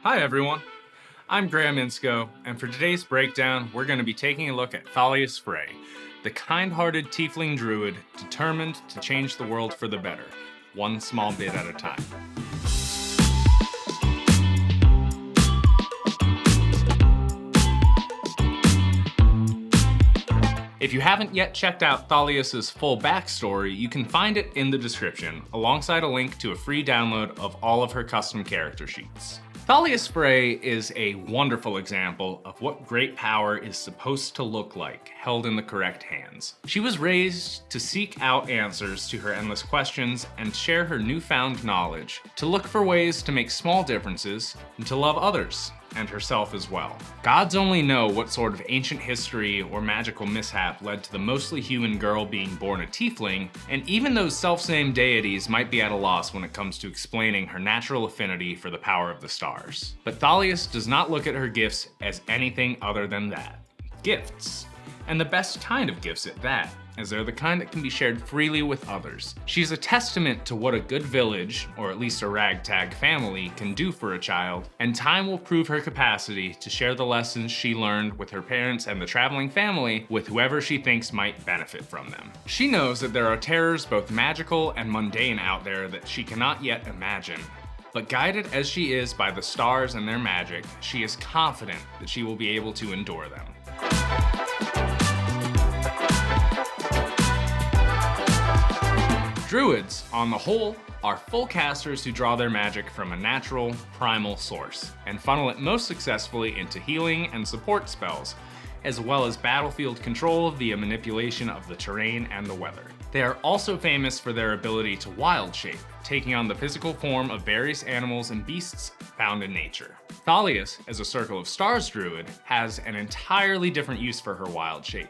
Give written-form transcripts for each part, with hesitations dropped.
Hi everyone, I'm Graham INSCOE, and for today's breakdown, we're going to be taking a look at Thalias Frae, the kind-hearted Tiefling Druid determined to change the world for the better, one small bit at a time. If you haven't yet checked out Thalias' full backstory, you can find it in the description, alongside a link to a free download of all of her custom character sheets. Thalias Frae is a wonderful example of what great power is supposed to look like, held in the correct hands. She was raised to seek out answers to her endless questions and share her newfound knowledge, to look for ways to make small differences, and to love others, and herself as well. Gods only know what sort of ancient history or magical mishap led to the mostly human girl being born a tiefling, and even those self-same deities might be at a loss when it comes to explaining her natural affinity for the power of the stars. But Thalias does not look at her gifts as anything other than that. Gifts. And the best kind of gifts at that, as they're the kind that can be shared freely with others. She's a testament to what a good village, or at least a ragtag family, can do for a child, and time will prove her capacity to share the lessons she learned with her parents and the traveling family with whoever she thinks might benefit from them. She knows that there are terrors both magical and mundane out there that she cannot yet imagine. But guided as she is by the stars and their magic, she is confident that she will be able to endure them. Druids, on the whole, are full casters who draw their magic from a natural, primal source, and funnel it most successfully into healing and support spells, as well as battlefield control via manipulation of the terrain and the weather. They are also famous for their ability to wild shape, taking on the physical form of various animals and beasts found in nature. Thalias, as a Circle of Stars druid, has an entirely different use for her wild shape,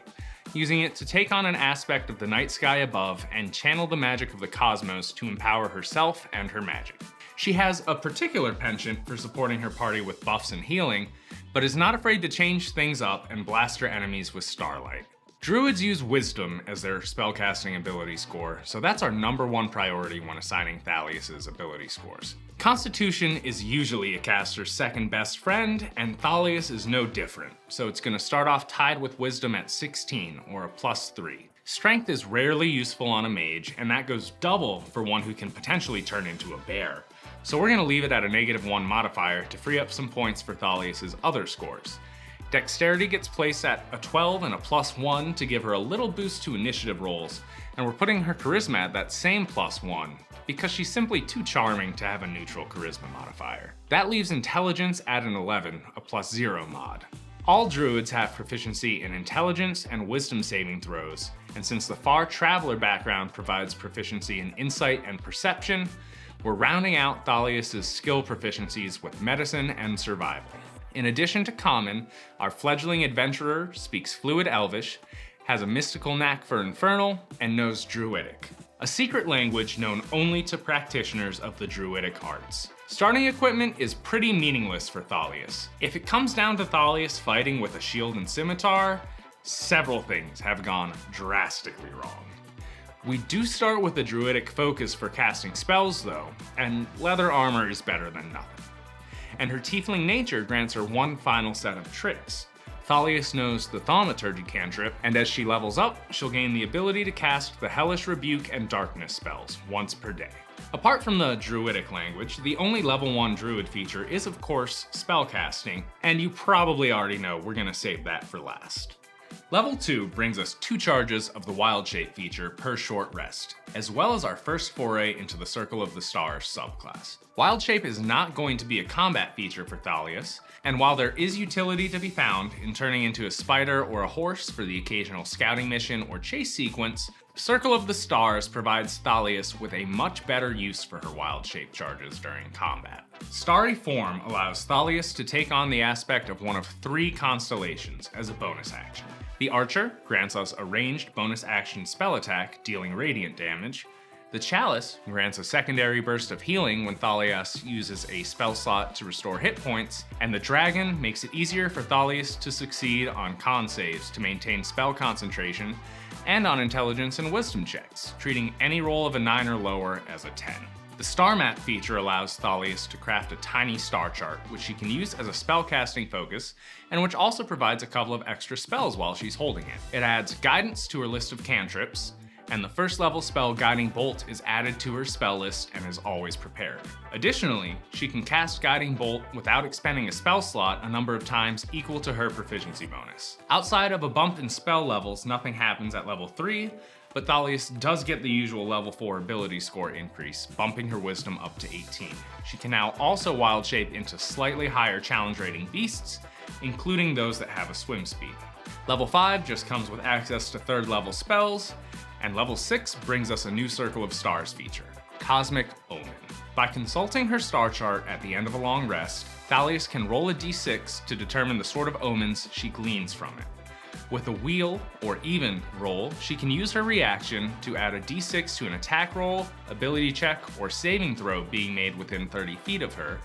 using it to take on an aspect of the night sky above and channel the magic of the cosmos to empower herself and her magic. She has a particular penchant for supporting her party with buffs and healing, but is not afraid to change things up and blast her enemies with starlight. Druids use Wisdom as their spellcasting ability score, so that's our #1 priority when assigning Thalias' ability scores. Constitution is usually a caster's second best friend, and Thalias is no different, so it's going to start off tied with Wisdom at 16, or a +3. Strength is rarely useful on a mage, and that goes double for one who can potentially turn into a bear. So we're going to leave it at a -1 modifier to free up some points for Thalias' other scores. Dexterity gets placed at a 12 and a +1 to give her a little boost to initiative rolls, and we're putting her charisma at that same +1 because she's simply too charming to have a neutral charisma modifier. That leaves intelligence at an 11, a +0 mod. All druids have proficiency in intelligence and wisdom saving throws, and since the Far Traveler background provides proficiency in insight and perception, we're rounding out Thalias' skill proficiencies with medicine and survival. In addition to common, our fledgling adventurer speaks fluid Elvish, has a mystical knack for infernal, and knows Druidic, a secret language known only to practitioners of the Druidic arts. Starting equipment is pretty meaningless for Thalias. If it comes down to Thalias fighting with a shield and scimitar, several things have gone drastically wrong. We do start with a Druidic focus for casting spells though, and leather armor is better than nothing. And her tiefling nature grants her one final set of tricks. Thalias knows the Thaumaturgy cantrip, and as she levels up, she'll gain the ability to cast the Hellish Rebuke and Darkness spells once per day. Apart from the Druidic language, the only level 1 Druid feature is of course spellcasting, and you probably already know we're gonna save that for last. Level 2 brings us 2 charges of the Wild Shape feature per short rest, as well as our first foray into the Circle of the Stars subclass. Wild Shape is not going to be a combat feature for Thalias, and while there is utility to be found in turning into a spider or a horse for the occasional scouting mission or chase sequence, Circle of the Stars provides Thalias with a much better use for her Wild Shape charges during combat. Starry Form allows Thalias to take on the aspect of one of 3 constellations as a bonus action. The Archer grants us a ranged bonus action spell attack, dealing radiant damage. The Chalice grants a secondary burst of healing when Thalias uses a spell slot to restore hit points, and the Dragon makes it easier for Thalias to succeed on con saves to maintain spell concentration, and on intelligence and wisdom checks, treating any roll of a 9 or lower as a 10. The star map feature allows Thalias to craft a tiny star chart, which she can use as a spellcasting focus, and which also provides a couple of extra spells while she's holding it. It adds guidance to her list of cantrips, and the first level spell Guiding Bolt is added to her spell list and is always prepared. Additionally, she can cast Guiding Bolt without expending a spell slot a number of times equal to her proficiency bonus. Outside of a bump in spell levels, nothing happens at level 3, but Thalias does get the usual level 4 ability score increase, bumping her wisdom up to 18. She can now also wild shape into slightly higher challenge rating beasts, including those that have a swim speed. Level 5 just comes with access to 3rd level spells, and level 6 brings us a new Circle of Stars feature, Cosmic Omen. By consulting her star chart at the end of a long rest, Thalias can roll a d6 to determine the sort of omens she gleans from it. With a wheel or even roll, she can use her reaction to add a d6 to an attack roll, ability check, or saving throw being made within 30 feet of her,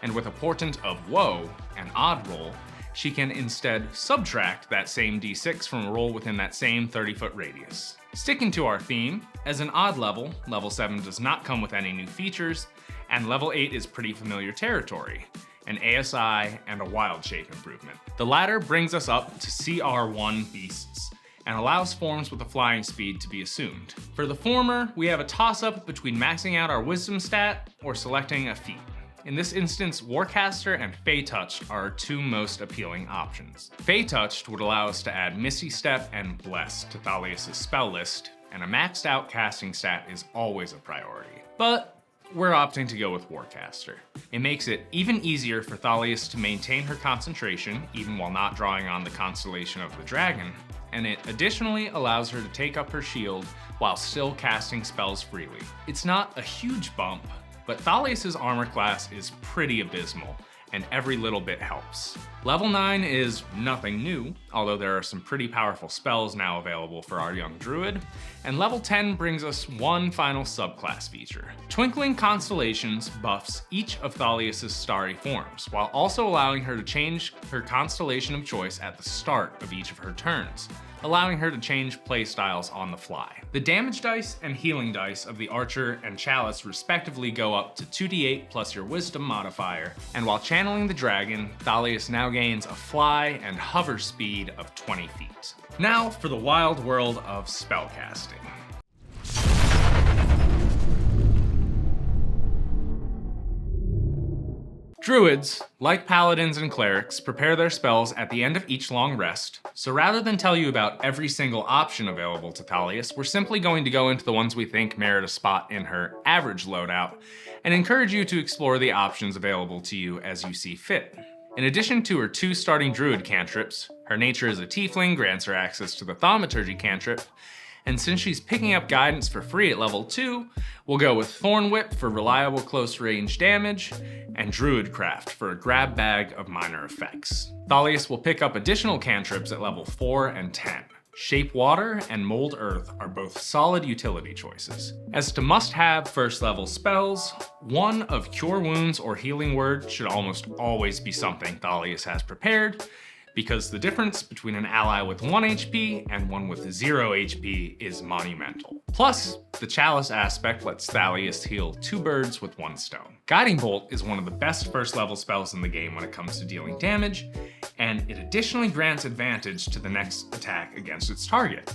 and with a portent of woe, an odd roll, she can instead subtract that same d6 from a roll within that same 30-foot radius. Sticking to our theme, as an odd level, level 7 does not come with any new features, and level 8 is pretty familiar territory, an ASI and a wild shape improvement. The latter brings us up to CR1 beasts, and allows forms with a flying speed to be assumed. For the former, we have a toss-up between maxing out our wisdom stat or selecting a feat. In this instance, Warcaster and Fey Touched are our two most appealing options. Fey Touched would allow us to add Misty Step and Bless to Thalias' spell list, and a maxed out casting stat is always a priority. But we're opting to go with Warcaster. It makes it even easier for Thalias to maintain her concentration, even while not drawing on the constellation of the dragon, and it additionally allows her to take up her shield while still casting spells freely. It's not a huge bump, but Thalias' armor class is pretty abysmal, and every little bit helps. Level 9 is nothing new, although there are some pretty powerful spells now available for our young druid, and level 10 brings us one final subclass feature. Twinkling Constellations buffs each of Thalias' starry forms, while also allowing her to change her constellation of choice at the start of each of her turns, allowing her to change playstyles on the fly. The damage dice and healing dice of the Archer and Chalice respectively go up to 2d8 plus your wisdom modifier, and while channeling the dragon, Thalias now gains a fly and hover speed of 20 feet. Now for the wild world of spellcasting. Druids, like paladins and clerics, prepare their spells at the end of each long rest, so rather than tell you about every single option available to Thalias, we're simply going to go into the ones we think merit a spot in her average loadout, and encourage you to explore the options available to you as you see fit. In addition to her 2 starting druid cantrips, her nature as a tiefling grants her access to the thaumaturgy cantrip, and since she's picking up guidance for free at level 2, we'll go with Thorn Whip for reliable close range damage, and Druidcraft for a grab bag of minor effects. Thalias will pick up additional cantrips at level 4 and 10. Shape Water and Mold Earth are both solid utility choices. As to must-have first level spells, one of Cure Wounds or Healing Word should almost always be something Thalias has prepared, because the difference between an ally with 1 HP and one with 0 HP is monumental. Plus, the Chalice aspect lets Thalias heal 2 birds with 1 stone. Guiding Bolt is one of the best first level spells in the game when it comes to dealing damage, and it additionally grants advantage to the next attack against its target.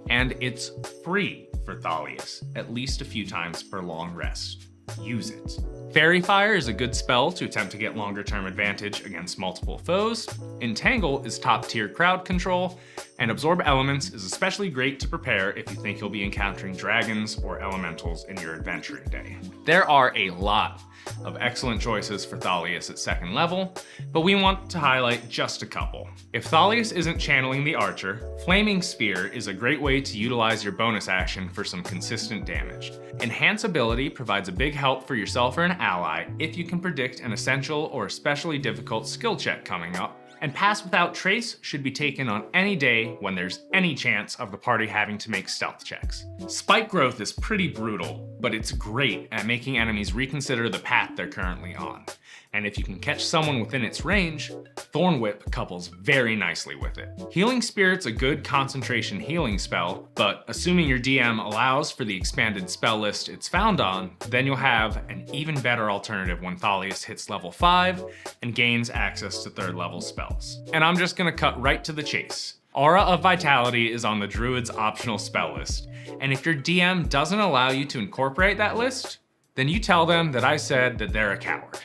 And it's free for Thalias, at least a few times per long rest. Use it. Fairy Fire is a good spell to attempt to get longer term advantage against multiple foes. Entangle is top tier crowd control, and Absorb Elements is especially great to prepare if you think you'll be encountering dragons or elementals in your adventuring day. There are a lot of excellent choices for Thalias at 2nd level, but we want to highlight just a couple. If Thalias isn't channeling the Archer, Flaming Sphere is a great way to utilize your bonus action for some consistent damage. Enhance Ability provides a big help for yourself or an ally if you can predict an essential or especially difficult skill check coming up, and Pass Without Trace should be taken on any day when there's any chance of the party having to make stealth checks. Spike Growth is pretty brutal, but it's great at making enemies reconsider the path they're currently on. And if you can catch someone within its range, Thorn Whip couples very nicely with it. Healing Spirit's a good concentration healing spell, but assuming your DM allows for the expanded spell list it's found on, then you'll have an even better alternative when Thalias hits level 5 and gains access to 3rd level spells. And I'm just gonna cut right to the chase. Aura of Vitality is on the Druid's optional spell list, and if your DM doesn't allow you to incorporate that list, then you tell them that I said that they're a coward.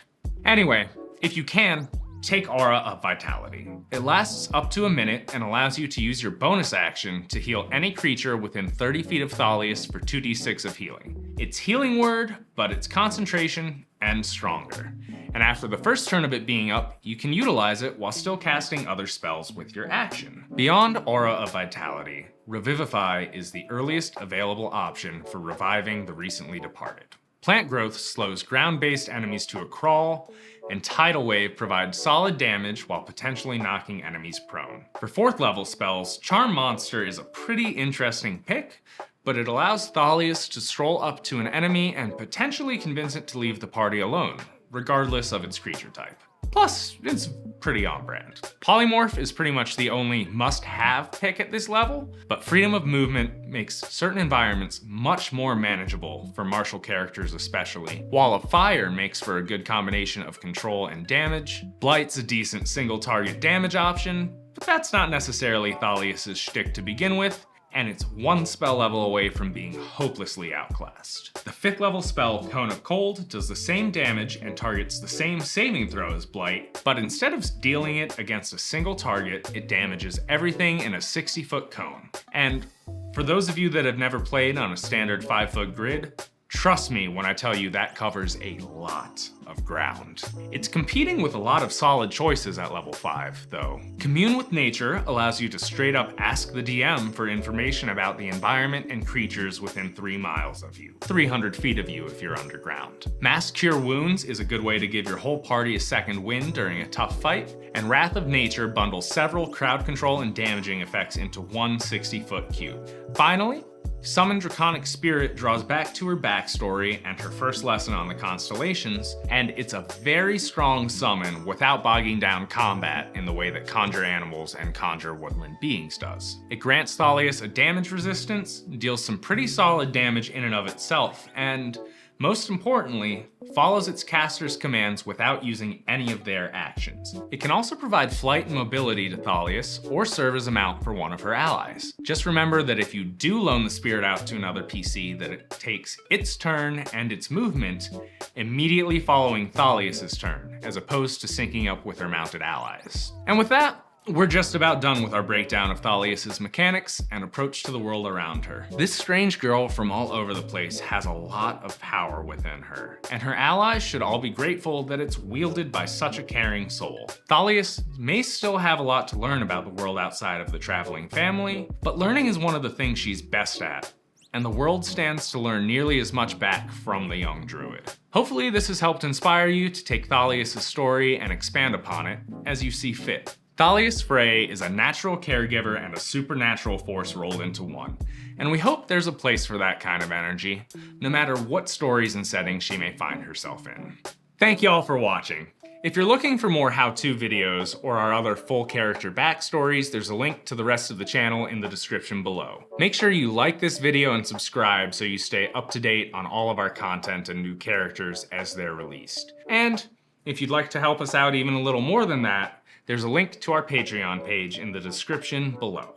Anyway, if you can, take Aura of Vitality. It lasts up to a minute and allows you to use your bonus action to heal any creature within 30 feet of Thalias for 2d6 of healing. It's healing word, but it's concentration and stronger. And after the first turn of it being up, you can utilize it while still casting other spells with your action. Beyond Aura of Vitality, Revivify is the earliest available option for reviving the recently departed. Plant Growth slows ground-based enemies to a crawl, and Tidal Wave provides solid damage while potentially knocking enemies prone. For 4th level spells, Charm Monster is a pretty interesting pick, but it allows Thalias to stroll up to an enemy and potentially convince it to leave the party alone, regardless of its creature type. Plus, it's pretty on brand. Polymorph is pretty much the only must-have pick at this level, but freedom of movement makes certain environments much more manageable for martial characters especially. Wall of Fire makes for a good combination of control and damage. Blight's a decent single target damage option, but that's not necessarily Thalias' shtick to begin with, and it's 1 spell level away from being hopelessly outclassed. The 5th level spell, Cone of Cold, does the same damage and targets the same saving throw as Blight, but instead of dealing it against a single target, it damages everything in a 60-foot cone. And for those of you that have never played on a standard 5-foot grid, trust me when I tell you that covers a lot of ground. It's competing with a lot of solid choices at level 5, though. Commune with Nature allows you to straight up ask the DM for information about the environment and creatures within 3 miles of you, 300 feet of you if you're underground. Mass Cure Wounds is a good way to give your whole party a second wind during a tough fight, and Wrath of Nature bundles several crowd control and damaging effects into one 60-foot cube. Finally, Summon Draconic Spirit draws back to her backstory and her first lesson on the constellations, and it's a very strong summon without bogging down combat in the way that Conjure Animals and Conjure Woodland Beings does. It grants Thalias a damage resistance, deals some pretty solid damage in and of itself, and most importantly, follows its caster's commands without using any of their actions. It can also provide flight and mobility to Thalias, or serve as a mount for one of her allies. Just remember that if you do loan the spirit out to another PC, that it takes its turn and its movement immediately following Thalias' turn, as opposed to syncing up with her mounted allies. And with that, we're just about done with our breakdown of Thalias' mechanics and approach to the world around her. This strange girl from all over the place has a lot of power within her, and her allies should all be grateful that it's wielded by such a caring soul. Thalias may still have a lot to learn about the world outside of the traveling family, but learning is one of the things she's best at, and the world stands to learn nearly as much back from the young druid. Hopefully this has helped inspire you to take Thalias' story and expand upon it as you see fit. Thalias Frae is a natural caregiver and a supernatural force rolled into one, and we hope there's a place for that kind of energy, no matter what stories and settings she may find herself in. Thank you all for watching. If you're looking for more how-to videos or our other full character backstories, there's a link to the rest of the channel in the description below. Make sure you like this video and subscribe so you stay up to date on all of our content and new characters as they're released. And if you'd like to help us out even a little more than that, there's a link to our Patreon page in the description below.